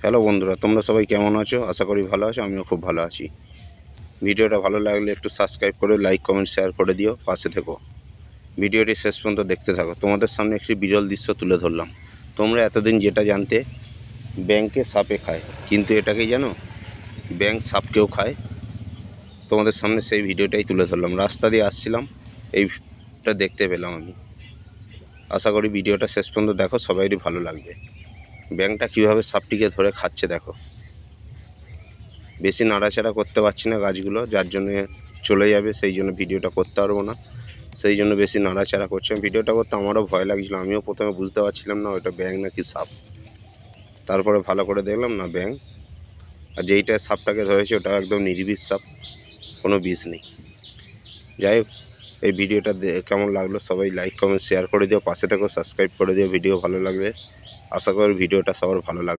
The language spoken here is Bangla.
হ্যালো বন্ধুরা, তোমরা সবাই কেমন আছো? আশা করি ভালো আছো। আমিও খুব ভালো আছি। ভিডিওটা ভালো লাগলে একটু সাবস্ক্রাইব করে লাইক কমেন্ট শেয়ার করে দিও, পাশে থেকো। ভিডিওটি শেষ পর্যন্ত দেখতে থাকো। তোমাদের সামনে একটি বিরল দৃশ্য তুলে ধরলাম। তোমরা এতদিন যেটা জানতে ব্যাংকে সাপে খায়, কিন্তু এটা কি জানো? ব্যাংক সাপকেও খায়। তোমাদের সামনে সেই ভিডিওটাই তুলে ধরলাম। রাস্তা দিয়ে আসছিলাম, এইটা দেখতে পেলাম আমি। আশা করি ভিডিওটা শেষ পর্যন্ত দেখো, সবাইরই ভালো লাগবে। ব্যাংকটা কীভাবে সাপটিকে ধরে খাচ্ছে দেখো। বেশি নাড়াচাড়া করতে পারছি না গাছগুলো, যার জন্যে চলে যাবে, সেই জন্য ভিডিওটা করতে পারবো না। সেই জন্য বেশি নাড়াচাড়া করছে। ভিডিওটা করতে আমারও ভয় লাগছিলো। আমিও প্রথমে বুঝতে পারছিলাম না ওটা ব্যাঙ নাকি সাপ। তারপরে ভালো করে দেখলাম না ব্যাঙ। আর যেইটা সাপটাকে ধরেছে ওটা একদম নির্বিষ সাপ, কোনো বিষ নেই। যাই হোক, এই ভিডিওটা কেমন লাগলো সবাই লাইক কমেন্ট শেয়ার করে দিও, পাশে থেকেও সাবস্ক্রাইব করে দিও। ভিডিও ভালো লাগবে। আশা করি ভিডিওটা সবার ভালো লাগবে।